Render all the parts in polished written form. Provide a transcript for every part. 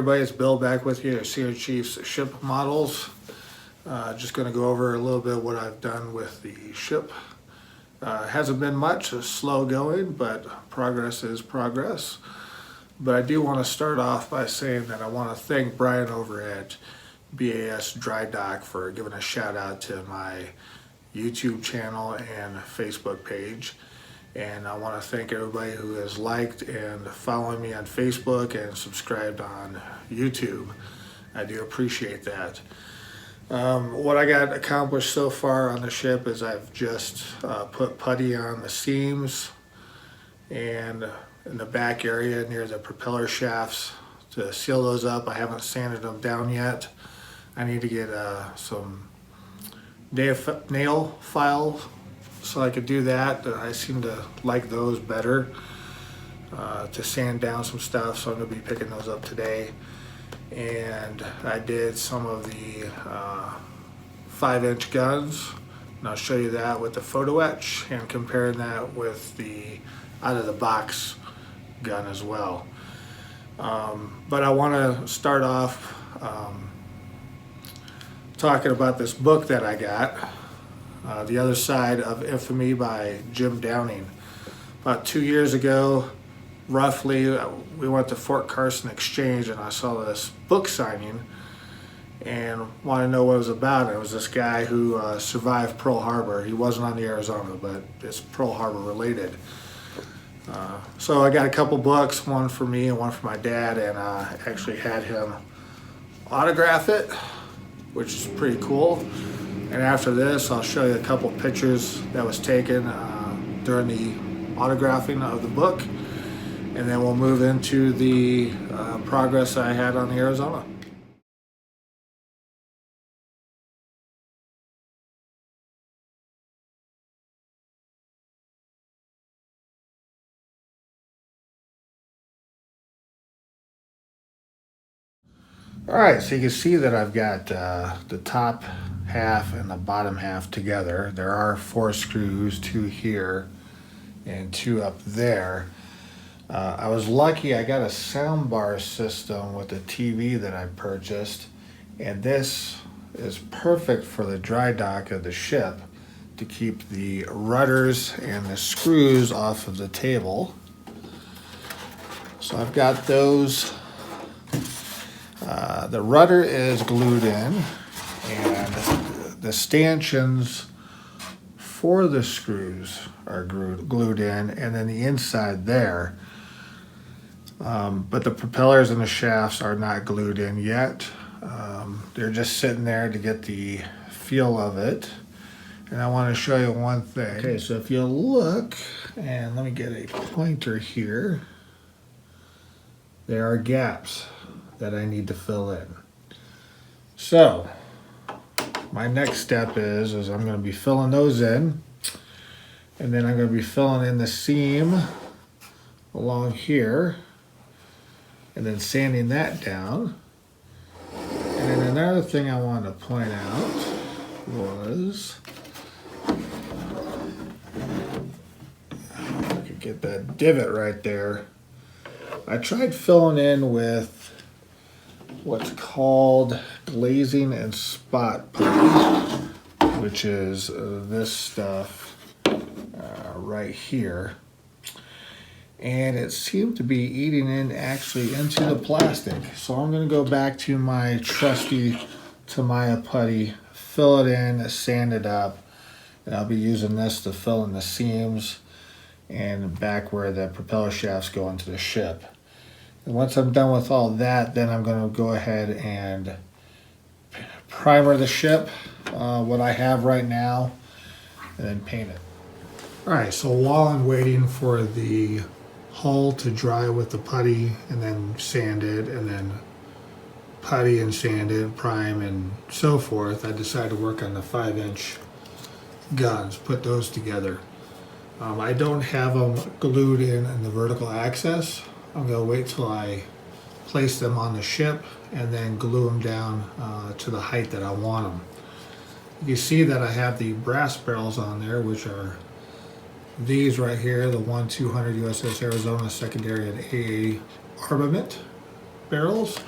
everybody, it's Bill back with you at Senior Chief's Ship Models. Just going to go over a little bit what I've done with the ship. Hasn't been much, it's slow going, but progress is progress. But I do want to start off by saying that I want to thank Brian over at BAS Dry Dock for giving a shout out to my YouTube channel and Facebook page. And I want to thank everybody who has liked and followed me on Facebook and subscribed on YouTube. I do appreciate that. What I got accomplished so far on the ship is I've just put putty on the seams and in the back area near the propeller shafts to seal those up. I haven't sanded them down yet. I need to get some nail files so I could do that. I seem to like those better to sand down some stuff, so I'm going to be picking those up today. And I did some of the 5-inch guns, and I'll show you that with the photo etch and comparing that with the out of the box gun as well. But I want to start off talking about this book that I got, The Other Side of Infamy by Jim Downing. About 2 years ago, roughly, we went to Fort Carson Exchange and I saw this book signing and wanted to know what it was about. It was this guy who survived Pearl Harbor. He wasn't on the Arizona, but it's Pearl Harbor related. So I got a couple books, one for me and one for my dad, and I actually had him autograph it, which is pretty cool. And after this, I'll show you a couple pictures that was taken during the autographing of the book, and then we'll move into the progress I had on the Arizona. All right, so you can see that I've got the top half and the bottom half together. There are 4 screws, 2 here and 2 up there. I was lucky, I got a sound bar system with the TV that I purchased, and this is perfect for the dry dock of the ship to keep the rudders and the screws off of the table. So I've got those. The rudder is glued in, and the stanchions for the screws are glued in, and then the inside there. But the propellers and the shafts are not glued in yet. They're just sitting there to get the feel of it. And I want to show you one thing. Okay, so if you look, and let me get a pointer here, there are gaps that I need to fill in. So my next step is I'm going to be filling those in, and then I'm going to be filling in the seam along here and then sanding that down. And then another thing I wanted to point out was, if I could get that divot right there, I tried filling in with what's called glazing and spot putty, which is this stuff right here, and it seemed to be eating in actually into the plastic. So I'm going to go back to my trusty Tamiya putty, fill it in, sand it up, and I'll be using this to fill in the seams and back where the propeller shafts go into the ship. And once I'm done with all that, then I'm going to go ahead and primer the ship, what I have right now, and then paint it. All right, so while I'm waiting for the hull to dry with the putty and then sand it, and then putty and sand it, prime and so forth, I decided to work on the 5-inch guns, put those together. I don't have them glued in the vertical axis. I'm going to wait till I place them on the ship and then glue them down to the height that I want them. You see that I have the brass barrels on there, which are these right here, the 1-200 USS Arizona secondary and AA armament barrels.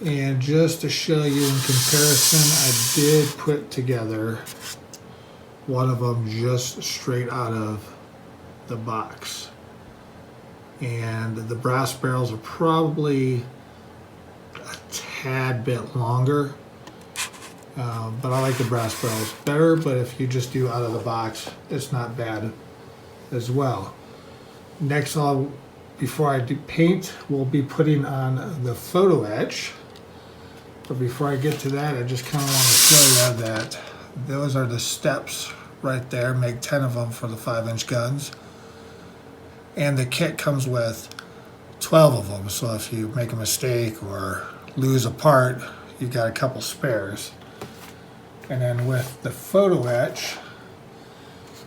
And just to show you in comparison, I did put together one of them just straight out of the box. And the brass barrels are probably a tad bit longer, but I like the brass barrels better. But if you just do out of the box, it's not bad as well. Next, before I do paint, we'll be putting on the photo etch. But before I get to that, I just kind of want to show you that those are the steps right there. Make 10 of them for the 5-inch guns. And the kit comes with 12 of them. So if you make a mistake or lose a part, you've got a couple spares. And then with the photo etch,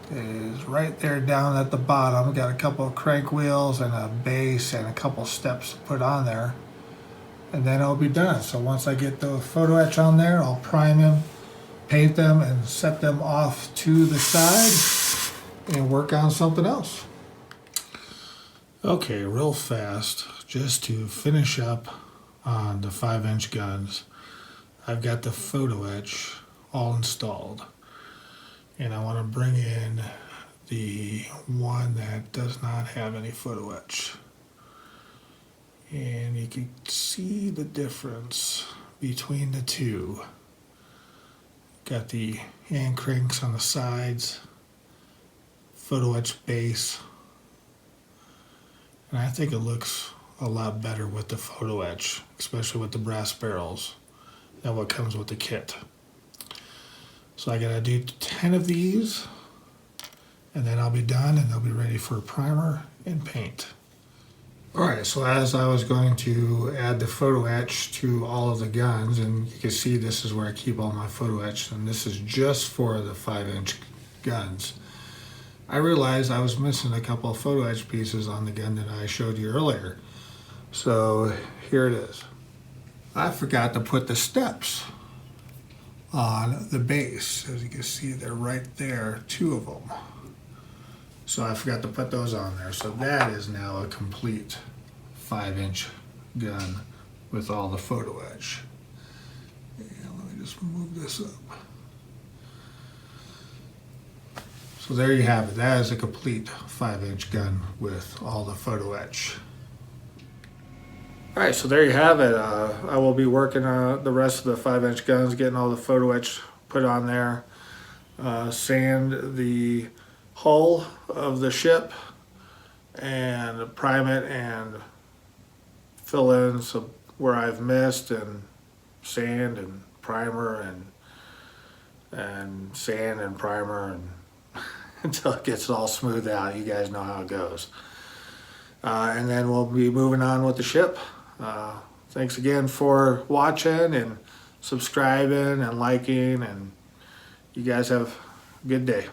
is right there down at the bottom. Got a couple of crank wheels and a base and a couple steps to put on there. And then it'll be done. So once I get the photo etch on there, I'll prime them, paint them, and set them off to the side and work on something else. Okay, real fast, just to finish up on the 5-inch guns, I've got the photo etch all installed. And I want to bring in the one that does not have any photo etch. And you can see the difference between the two. Got the hand cranks on the sides, photo etch base. And I think it looks a lot better with the photo etch, especially with the brass barrels, than what comes with the kit. So I gotta do 10 of these, and then I'll be done and they'll be ready for primer and paint. Alright, so as I was going to add the photo etch to all of the guns, and you can see this is where I keep all my photo etch, and this is just for the 5-inch guns. I realized I was missing a couple of photo etch pieces on the gun that I showed you earlier. So here it is. I forgot to put the steps on the base. As you can see, they're right there, 2 of them. So I forgot to put those on there. So that is now a complete 5-inch gun with all the photo etch. And let me just move this up. So there you have it. That is a complete 5-inch gun with all the photo etch. Alright, so there you have it. I will be working on the rest of the 5-inch guns, getting all the photo etch put on there. Sand the hull of the ship and prime it and fill in some where I've missed, and sand and primer and sand and primer and until it gets all smoothed out. You guys know how it goes. And then we'll be moving on with the ship. Thanks again for watching and subscribing and liking, and you guys have a good day.